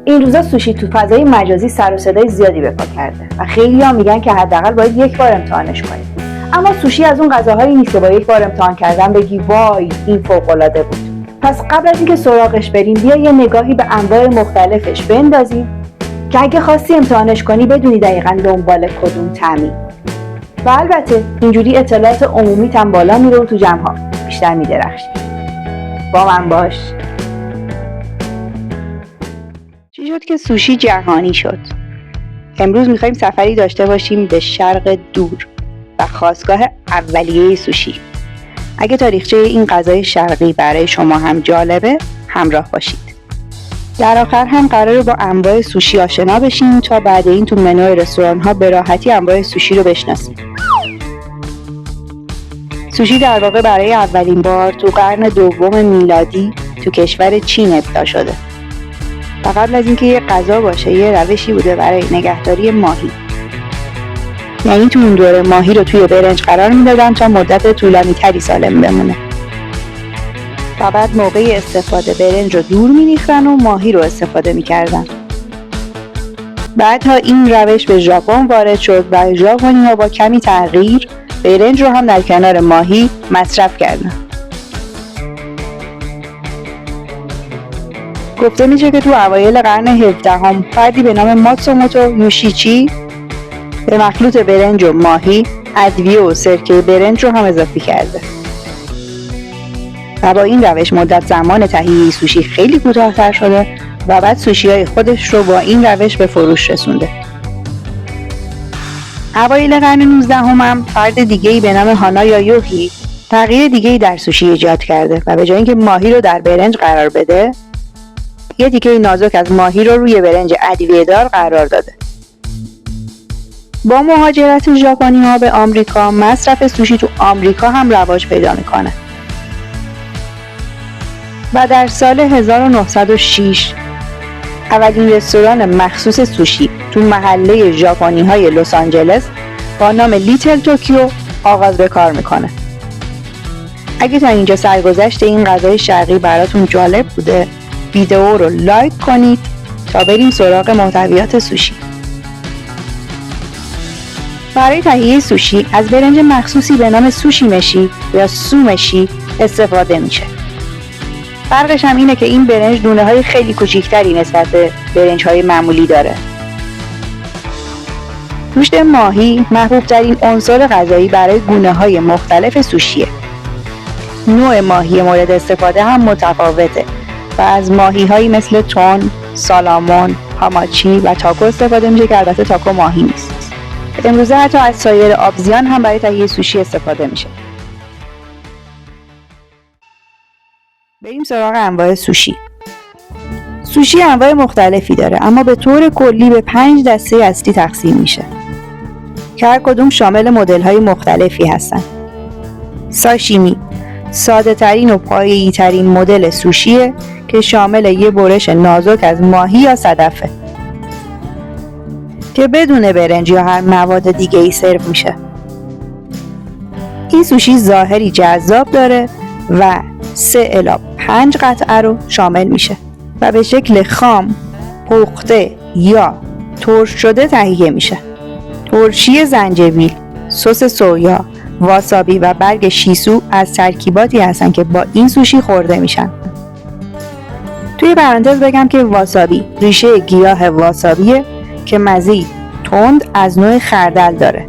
این روزا سوشی تو فضای مجازی سر و صدای زیادی به پا کرده و خیلی‌ها میگن که حداقل باید یک بار امتحانش کنید. اما سوشی از اون غذاهایی نیست که با یک بار امتحان کردن بگی وای این فوق‌العاده بود. پس قبل از اینکه سراغش بریم بیا یه نگاهی به انواع مختلفش بندازیم که اگه خواستی امتحانش کنی بدونی دقیقاً دنبال کدوم طعمی. و البته اینجوری اطلاعات عمومیت هم بالا میره و تو جمع‌ها بیشتر میدرخشی. با من باش. چی شد که سوشی جهانی شد؟ امروز میخوایم سفری داشته باشیم به شرق دور و خاستگاه اولیه سوشی. اگه تاریخچه این غذای شرقی برای شما هم جالبه همراه باشید. در آخر هم قراره با انواع سوشی آشنا بشیم تا بعد این تو منوی رستوران ها به راحتی انواع سوشی رو بشناسیم. سوشی در واقع برای اولین بار تو قرن دوم میلادی تو کشور چین ابداع شده. و قبل از اینکه یه غذا باشه یه روشی بوده برای نگهداری ماهی. یعنی تو اون دوره ماهی رو توی برنج قرار میدادن تا مدت طولانی تری سالم بمونه. و بعد موقع استفاده برنج رو دور می‌ریختن و ماهی رو استفاده می‌کردن. بعدها این روش به ژاپن وارد شد و ژاپنی‌ها با کمی تغییر برنج رو هم در کنار ماهی مصرف کردن. گفته میشه که تو اوایل قرن 17 فردی به نام ماتسوموتو یوشیچی به مخلوط برنج و ماهی ادویه و سرکه برنج رو هم اضافه کرده. و با این روش مدت زمان تهیه سوشی خیلی کوتاه‌تر شده و بعد سوشی‌های خودش رو با این روش به فروش رسونده. اوایل قرن 19 هم فرد دیگه‌ای به نام هانا یایوهی تغییر دیگه‌ای در سوشی ایجاد کرده و به جای اینکه ماهی رو در برنج قرار بده یه تیکه نازک از ماهی رو روی برنج ادویه‌دار قرار داده. با مهاجرت ژاپنی‌ها به آمریکا مصرف سوشی تو آمریکا هم رواج پیدا میکنه. و در سال 1906 اولین رستوران مخصوص سوشی تو محله ژاپنی‌های لس آنجلس با نام لیتل توکیو آغاز به کار میکنه. اگه تا اینجا سرگذشت این غذای شرقی براتون جالب بوده ویدیو رو لایک کنید تا بریم سراغ محتویات سوشی. برای تهیه سوشی از برنج مخصوصی به نام سوشی مشی یا سومشی استفاده میشه. فرقش هم اینه که این برنج دونه‌های خیلی کوچیک‌تری نسبت به برنج‌های معمولی داره. گوشت ماهی محبوب‌ترین عنصر غذایی برای گونه‌های مختلف سوشیه. نوع ماهی مورد استفاده هم متفاوته و از ماهی‌هایی مثل تون، سالامون، هاماچی و تاکو استفاده میشه که البته تاکو ماهی نیست. امروزه حتی از سایر آبزیان هم برای تهیه سوشی استفاده میشه. بریم سراغ انواع سوشی. سوشی انواع مختلفی داره اما به طور کلی به 5 دسته اصلی تقسیم میشه که هر کدوم شامل مدل‌های مختلفی هستن. ساشیمی ساده ترین و پایه‌ای ترین مدل سوشیه که شامل یه برش نازک از ماهی یا صدفه که بدون برنج یا هر مواد دیگه ای سرو میشه. این سوشی ظاهری جذاب داره و 3 الی 5 قطعه رو شامل میشه و به شکل خام، پخته یا ترش شده تهیه میشه. ترشی زنجبیل، سس سویا، واسابی و برگ شیسو از ترکیباتی هستن که با این سوشی خورده میشن. توی پرانتز بگم که واسابی ریشه گیاه واسابیه که مزه تند از نوع خردل داره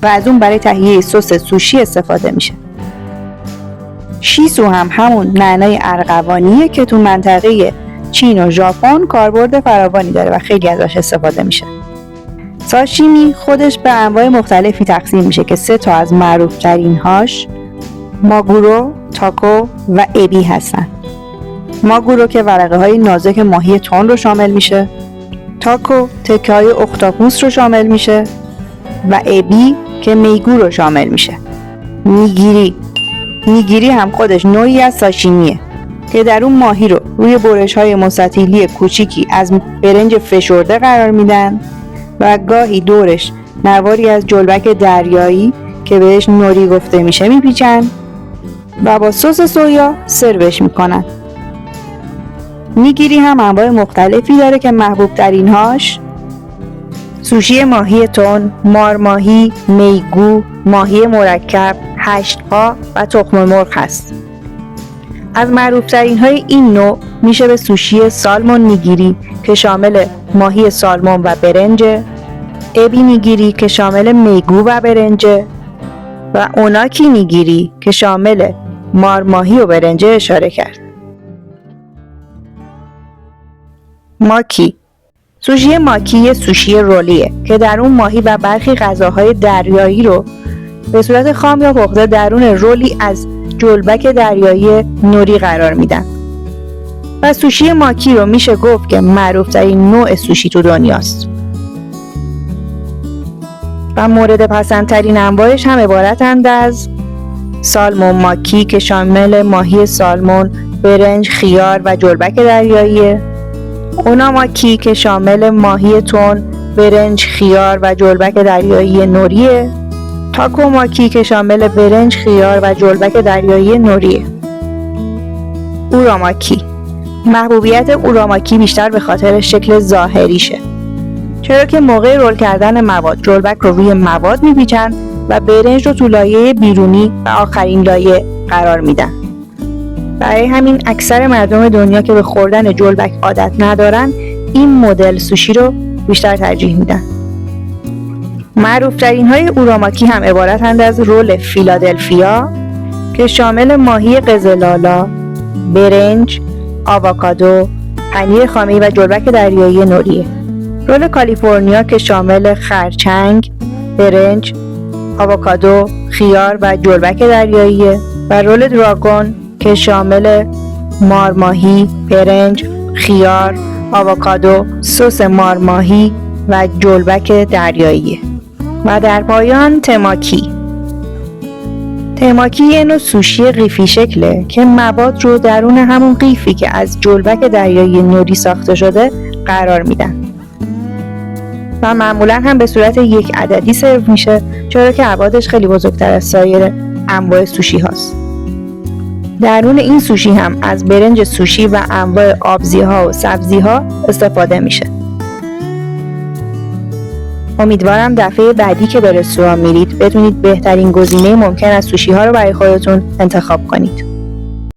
و از اون برای تهیه سس سوشی استفاده میشه. شیسو هم همون نعنای ارغوانیه که تو منطقه چین و ژاپن کاربرد فراوانی داره و خیلی ازش استفاده میشه. ساشیمی خودش به انواع مختلفی تقسیم میشه که 3 تا از معروف ترین هاش ماگورو، تاکو و ابی هستن. ماگورو که ورقه های نازک ماهی تون رو شامل میشه، تاکو تکه های اختاپوس رو شامل میشه و ابی که میگو رو شامل میشه. نیگیری هم خودش نوعی از ساشیمیه که در اون ماهی رو روی برش های مستطیلی کوچیکی از برنج فشرده قرار میدن و گاهی دورش نواری از جلبک دریایی که بهش نوری گفته میشه میپیچن و با سس سویا سروش میکنن. نیگیری هم انواع مختلفی داره که محبوب ترین هاش سوشی ماهی تن، مارماهی، میگو، ماهی مرکب، 8 پا و تخم مرغ هست. از معروف ترین های این نوع میشه به سوشی سالمون نیگیری که شامل ماهی سالمون و برنج، ابی نیگیری که شامل میگو و برنج و اوناکی نیگیری که شامل مارماهی و برنج اشاره کرد. ماکی سوشی ماکی یه سوشی رولیه که در اون ماهی و برخی غذاهای دریایی رو به صورت خام یا پخته درون رولی از جلبک دریایی نوری قرار میدن و سوشی ماکی رو میشه گفت که معروف ترین نوع سوشی تو دنیاست و مورد پسندترین انواعش هم عبارتند از سالمون ماکی که شامل ماهی سالمون، برنج، خیار و جلبک دریایی، اوناماکی که شامل ماهی تن، برنج، خیار و جلبک دریایی نوریه، تاکوماکی که شامل برنج، خیار و جلبک دریایی نوریه. اوراماکی محبوبیت اوراماکی بیشتر به خاطر شکل ظاهریشه، چرا که موقع رول کردن مواد جلبک رو روی مواد میپیچن و برنج رو تو لایه بیرونی و آخرین لایه قرار میدن. برای همین اکثر مردم دنیا که به خوردن جلبک عادت ندارن این مدل سوشی رو بیشتر ترجیح میدن. معروف ترین های اوراماکی هم عبارتند از رول فیلادلفیا که شامل ماهی قزلالا، برنج، آووکادو، پنیر خامی و جلبک دریایی نوریه. رول کالیفرنیا که شامل خرچنگ، برنج، آووکادو، خیار و جلبک دریایی و رول دراگون که شامل مارماهی، برنج، خیار، آووکادو، سس مارماهی و جلبک دریایی. و در پایان تماکی. تماکی یه نوع سوشی قیفی شکله که مواد رو درون همون قیفی که از جلبک دریایی نوری ساخته شده قرار میدن و معمولا هم به صورت یک عددی سرو میشه، چرا که ابعادش خیلی بزرگتر از سایر انواع سوشی هاست. درون این سوشی هم از برنج سوشی و انواع آبزی ها و سبزی ها استفاده میشه. امیدوارم دفعه بعدی که به رستوران میرید بتونید بهترین گزینه ممکن از سوشی ها رو برای خودتون انتخاب کنید.